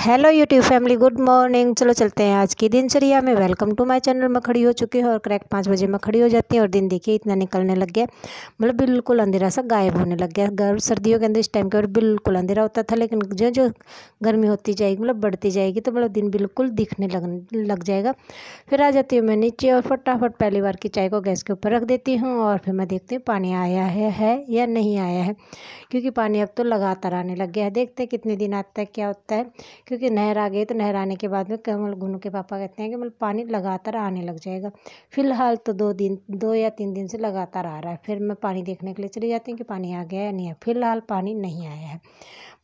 Hello YouTube family, good morning. चलो चलते हैं आज की दिनचर्या में। Welcome to my channel. मैं खड़ी हो चुकी हूँ और करेक्ट 5 बजे मैं खड़ी हो जाती हूँ और दिन देखिए इतना निकलने लग गया, मतलब बिल्कुल अंधेरा सा गायब होने लग गया। सर्दियों के अंदर इस टाइम के और बिल्कुल अंधेरा होता था, लेकिन जो जो गर्मी होती जाएगी मतलब बढ़ती जाएगी तो मतलब दिन बिल्कुल दिखने लग जाएगा। फिर आ जाती हूँ मैं नीचे और फटाफट पहली बार की चाय को गैस के ऊपर रख देती हूँ और फिर मैं देखती हूँ पानी आया है या नहीं आया है, क्योंकि पानी अब तो लगातार आने लग गया है। देखते हैं कितने दिन आता है, क्या होता है, क्योंकि नहर आ गई तो नहर आने के बाद में कमल गुनू के पापा कहते हैं कि मतलब पानी लगातार आने लग जाएगा। फिलहाल तो 2 या 3 दिन से लगातार आ रहा है। फिर मैं पानी देखने के लिए चली जाती हूँ कि पानी आ गया या नहीं है। फिलहाल पानी नहीं आया है,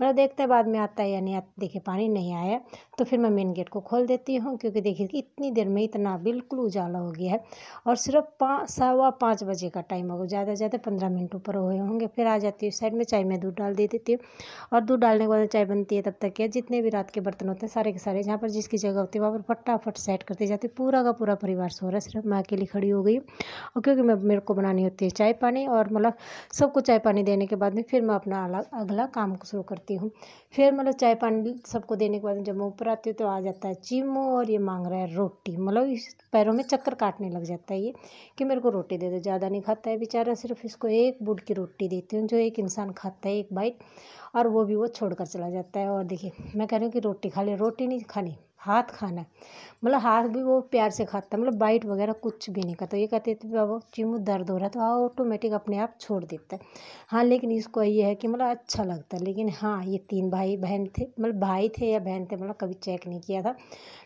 मतलब देखते हैं बाद में आता है या नहीं आता। देखिए पानी नहीं आया तो फिर मैं मेन गेट को खोल देती हूँ, क्योंकि देखिए कि इतनी देर में इतना बिल्कुल उजाला हो गया है और सिर्फ 5:15 बजे का टाइम होगा, ज़्यादा से ज़्यादा 15 मिनट ऊपर हुए होंगे। फिर आ जाती हूँ साइड में, चाय में दूध डाल दे देती हूँ और दूध डालने के बाद चाय बनती है। तब तक क्या जितने भी रात के बर्तन होते हैं सारे के सारे जहाँ पर जिसकी जगह होती है वहाँ पर फटाफट सेट करते जाती हूँ। पूरा का पूरा परिवार सो रहा है, सिर्फ मैं अकेली खड़ी हो गई हूँ। और क्योंकि मेरे को बनानी होती है चाय पानी, और मतलब सबको चाय पानी देने के बाद में फिर मैं अपना अगला काम को शुरू करती हूँ। फिर मतलब चाय पानी सबको देने के बाद जब मैं ऊपर आती हूँ तो आ जाता है चीमू और ये मांग रहा है रोटी। मतलब इस पैरों में चक्कर काटने लग जाता है ये कि मेरे को रोटी दे दो। ज़्यादा नहीं खाता है बेचारा, सिर्फ इसको एक बूट की रोटी देती हूँ जो एक इंसान खाता है, एक बाइट, और वो भी वो छोड़कर चला जाता है। और देखिए मैं कह रही हूँ कि रोटी खा ले, रोटी नहीं खानी, हाथ खाना है। मतलब हाथ भी वो प्यार से खाता है, मतलब बाइट वगैरह कुछ भी नहीं करता। ये कहते थे बाबा चिमू दर्द हो रहा है तो ऑटोमेटिक अपने आप छोड़ देता है। हाँ लेकिन इसको ये है कि मतलब अच्छा लगता है। लेकिन हाँ ये 3 भाई बहन थे, मतलब भाई थे या बहन थे, मतलब कभी चेक नहीं किया था।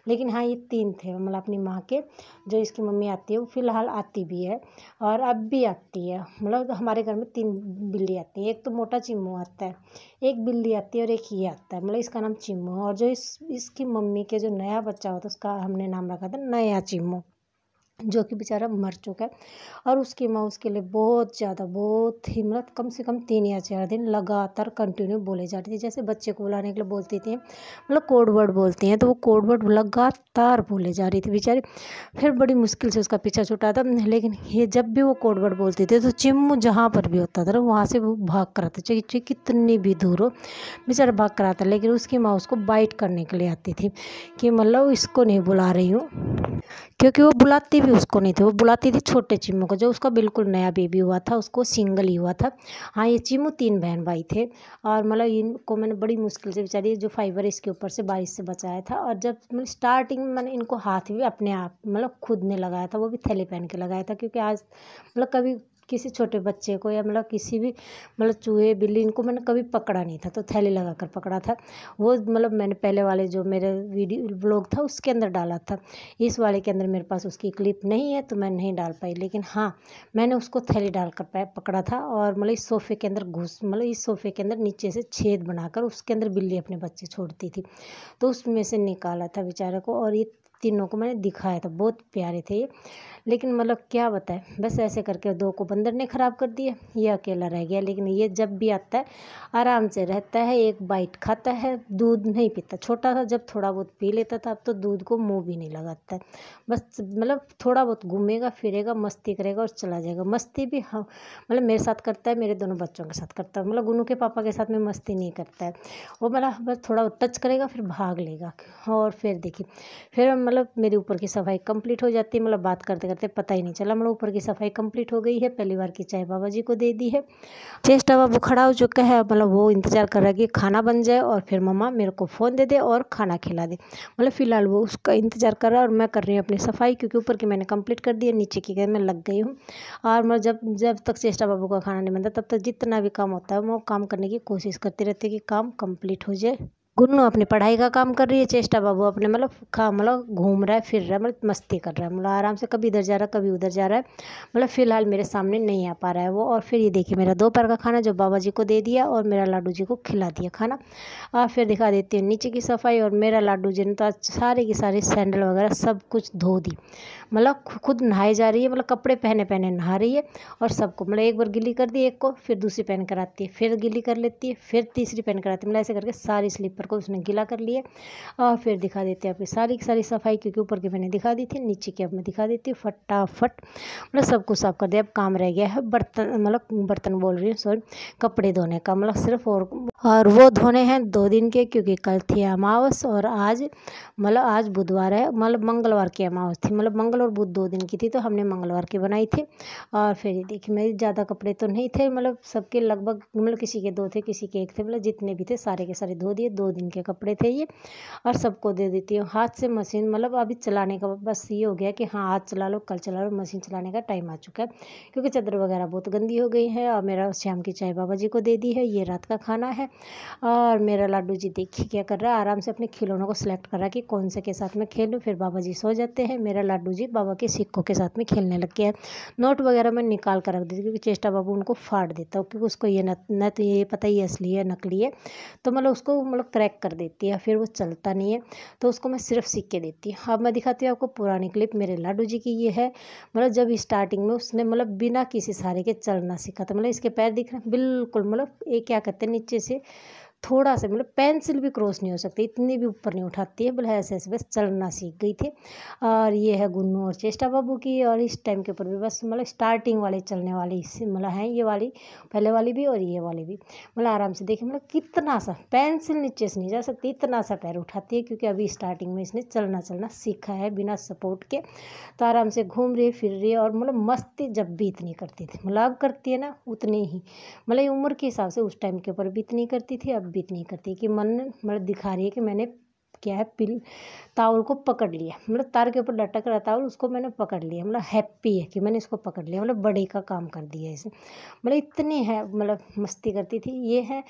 लेकिन हाँ ये 3 थे, मतलब अपनी माँ के। जो इसकी मम्मी आती है वो फिलहाल आती भी है और अब भी आती है। मतलब हमारे घर में 3 बिल्ली आती है। एक तो मोटा चिम्मू आता है, एक बिल्ली आती है और एक ये आता है, मतलब इसका नाम चिम्मू है। और जो इसकी मम्मी के जो नया बच्चा होता है उसका हमने नाम रखा था नया चिम्मू, जो कि बेचारा मर चुका है। और उसकी माँ उसके लिए बहुत ज़्यादा, बहुत ही मतलब कम से कम 3 या 4 दिन लगातार कंटिन्यू बोले जाती थी। जैसे बच्चे को बुलाने के लिए बोलती थी, मतलब कोड वर्ड बोलती हैं, तो वो कोड वर्ड लगातार बोले जा रही थी बेचारी। फिर बड़ी मुश्किल से उसका पीछा छुटा था। लेकिन ये जब भी वो कोड वर्ड बोलती थी तो चिम्मू जहाँ पर भी होता था ना वहाँ से वो भाग कर आता, चाहे कितनी भी दूर हो बेचारा भाग कर आता। लेकिन उसकी माँ उसको बाइट करने के लिए आती थी कि मतलब इसको नहीं बुला रही हूँ, क्योंकि वो बुलाती भी उसको नहीं थी, वो बुलाती थी छोटे चिम्मू को जो उसका बिल्कुल नया बेबी हुआ था, उसको सिंगल ही हुआ था। हाँ ये चिम्मू 3 बहन भाई थे और मतलब इनको मैंने बड़ी मुश्किल से बेचारी जो फाइबर इसके ऊपर से बारिश से बचाया था। और जब मतलब स्टार्टिंग में मैंने इनको हाथ भी अपने आप मतलब खुद ने लगाया था, वो भी थैली पहन के लगाया था, क्योंकि आज मतलब कभी किसी छोटे बच्चे को या मतलब किसी भी मतलब चूहे बिल्ली इनको मैंने कभी पकड़ा नहीं था, तो थैली लगा कर पकड़ा था। वो मतलब मैंने पहले वाले जो मेरे वीडियो ब्लॉग था उसके अंदर डाला था। इस वाले के अंदर मेरे पास उसकी क्लिप नहीं है तो मैं नहीं डाल पाई। लेकिन हाँ मैंने उसको थैली डाल कर पकड़ा था और मतलब इस सोफ़े के अंदर मतलब इस सोफ़े के अंदर नीचे से छेद बनाकर उसके अंदर बिल्ली अपने बच्चे छोड़ती थी, तो उसमें से निकाला था बेचारे को। और ये तीनों को मैंने दिखाया था, बहुत प्यारे थे ये। लेकिन मतलब क्या बताएं, बस ऐसे करके 2 को बंदर ने ख़राब कर दिया, ये अकेला रह गया। लेकिन ये जब भी आता है आराम से रहता है, एक बाइट खाता है, दूध नहीं पीता। छोटा था जब थोड़ा बहुत पी लेता था, अब तो दूध को मुंह भी नहीं लगाता है। बस मतलब थोड़ा बहुत घूमेगा फिरेगा, मस्ती करेगा और चला जाएगा। मस्ती भी हाँ मतलब मेरे साथ करता है, मेरे दोनों बच्चों के साथ करता है। मतलब गुनू के पापा के साथ में मस्ती नहीं करता है वो, मतलब बस थोड़ा टच करेगा फिर भाग लेगा। और फिर देखिए फिर मतलब मेरे ऊपर की सफाई कंप्लीट हो जाती है, मतलब बात करते करते पता ही नहीं चला। मतलब ऊपर की सफाई कंप्लीट हो गई है, पहली बार की चाय बाबा जी को दे दी है। चेष्टा बाबू खड़ा हो चुका है, मतलब वो इंतज़ार कर रहा है कि खाना बन जाए और फिर मम्मा मेरे को फ़ोन दे दे और खाना खिला दे। मतलब फ़िलहाल वो उसका इंतज़ार कर रहा है और मैं कर रही हूँ अपनी सफाई, क्योंकि ऊपर की मैंने कंप्लीट कर दी है, नीचे की मैं लग गई हूँ। और मैं जब जब तक चेष्टा बाबू का खाना नहीं बनता तब तक जितना भी काम होता है मैं वो काम करने की कोशिश करती रहती है कि काम कंप्लीट हो जाए। गुन्नू अपनी पढ़ाई का काम कर रही है, चेष्टा बाबू अपने मतलब घूम रहा है, फिर रहा है, मतलब मस्ती कर रहा है, मतलब आराम से कभी इधर जा रहा है कभी उधर जा रहा है। मतलब फ़िलहाल मेरे सामने नहीं आ पा रहा है वो। और फिर ये देखिए मेरा दोपहर का खाना जो बाबा जी को दे दिया और मेरा लाडू जी को खिला दिया खाना। और फिर दिखा देती हूँ नीचे की सफाई। और मेरा लाडू जी ने तो आज सारे की सारी सैंडल वगैरह सब कुछ धो दी, मतलब खुद नहाए जा रही है, मतलब कपड़े पहने पहने नहा रही है। और सबको मतलब एक बार गिल्ली कर दी एक को, फिर दूसरी पहन कर आती है, फिर गिल्ली कर लेती है, फिर तीसरी पहन कर आती है। मतलब ऐसे करके सारी स्लीपर ऊपर को उसने गीला कर लिया। और फिर दिखा देते हैं अपनी सारी की सारी सफाई, क्योंकि ऊपर की मैंने दिखा दी थी, नीचे की अब मैं दिखा देती हूँ फटाफट। मतलब सब कुछ साफ कर दिया। अब काम रह गया है बर्तन, मतलब बर्तन बोल रही हूँ सॉरी, कपड़े धोने का, मतलब सिर्फ और वो धोने हैं 2 दिन के, क्योंकि कल थी अमावस और आज मतलब आज बुधवार है, मतलब मंगलवार की अमावस थी, मतलब मंगल और बुध 2 दिन की थी, तो हमने मंगलवार की बनाई थी। और फिर ये देखिए मेरे ज़्यादा कपड़े तो नहीं थे, मतलब सबके लगभग, मतलब किसी के 2 थे किसी के 1 थे, मतलब जितने भी थे सारे के सारे धो दिए। 2 दिन के कपड़े थे ये, और सबको दे देती हूँ हाथ से। मशीन मतलब अभी चलाने का बस ये हो गया कि हाँ आज चला लो कल चला लो, मशीन चलाने का टाइम आ चुका है, क्योंकि चादर वगैरह बहुत गंदी हो गई है। और मेरा शाम की चाय बाबा जी को दे दी है, ये रात का खाना है। और मेरा लाडू जी देखिए क्या कर रहा है, आराम से अपने खिलौनों को सिलेक्ट कर रहा है कि कौन से के साथ में खेलूँ। फिर बाबा जी सो जाते हैं, मेरा लाडू जी बाबा के सिक्कों के साथ में खेलने लग गया है। नोट वगैरह मैं निकाल कर रख देती, क्योंकि चेष्टा बाबू उनको फाड़ देता हूँ, क्योंकि उसको ये न तो ये पता ही असली है नकली है, तो मतलब उसको मतलब क्रैक कर देती है, फिर वो चलता नहीं है, तो उसको मैं सिर्फ सिक्के देती हूँ। अब मैं दिखाती हूँ आपको पुरानी क्लिप मेरे लाडू जी की। ये है मतलब जब स्टार्टिंग में उसने मतलब बिना किसी सहारे के चलना सीखा था, मतलब इसके पैर दिख रहे हैं बिल्कुल, मतलब ये क्या कहते हैं नीचे से थोड़ा सा मतलब पेंसिल भी क्रॉस नहीं हो सकती, इतनी भी ऊपर नहीं उठाती है, बोले ऐसे ऐसे बस चलना सीख गई थी। और ये है गुन्नू और चेष्टा बाबू की, और इस टाइम के ऊपर भी बस मतलब स्टार्टिंग वाली चलने वाली मतलब है ये वाली, पहले वाली भी और ये वाली भी, मतलब आराम से देखिए मतलब कितना सा पेंसिल नीचे से नहीं जा सकती, इतना सा पैर उठाती है, क्योंकि अभी स्टार्टिंग में इसने चलना सीखा है बिना सपोर्ट के। तो आराम से घूम रही फिर रही है, और मतलब मस्ती जब भी इतनी करती थी, मतलब अब करती है ना उतनी ही, मतलब उम्र के हिसाब से उस टाइम के ऊपर भी इतनी करती थी, अब भी इतनी करती है कि मन मतलब दिखा रही है कि मैंने क्या है पिल ताउल को पकड़ लिया, मतलब तार के ऊपर लटक रहा ताउल, उसको मैंने पकड़ लिया, मतलब हैप्पी है कि मैंने इसको पकड़ लिया, मतलब बड़े का काम कर दिया इसे, मतलब इतनी है मतलब मस्ती करती थी। ये है,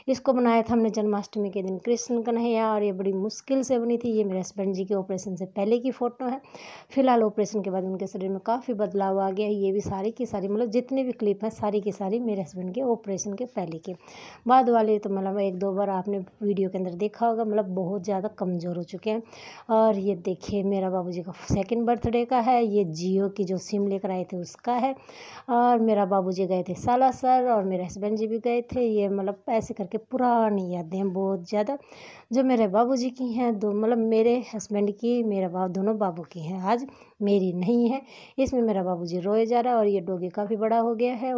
इसको बनाया था हमने जन्माष्टमी के दिन कृष्ण कन्हैया, और ये बड़ी मुश्किल से बनी थी। ये मेरे हस्बैंड जी के ऑपरेशन से पहले की फ़ोटो है। फिलहाल ऑपरेशन के बाद उनके शरीर में काफ़ी बदलाव आ गया है। ये भी सारी की सारी मतलब जितनी भी क्लिप हैं सारी की सारी मेरे हस्बैंड के ऑपरेशन के पहले के। बाद वाले तो मतलब 1-2 बार आपने वीडियो के अंदर देखा होगा, मतलब बहुत ज़्यादा कमज़ोर हो चुके हैं। और ये देखिए मेरा बाबूजी का 2nd बर्थडे का है, ये जियो की जो सिम लेकर आए थे उसका है। और मेरा बाबूजी गए थे सालासर, और मेरे हस्बैंड जी भी गए थे। ये मतलब ऐसे करके पुरानी यादें हैं बहुत ज़्यादा, जो मेरे बाबूजी की हैं, दो मतलब मेरे हस्बैंड की, मेरे दोनों बाबू की हैं, आज मेरी नहीं है। इसमें मेरा बाबूजी रोए जा रहा है, और ये डॉगी काफ़ी बड़ा हो गया है।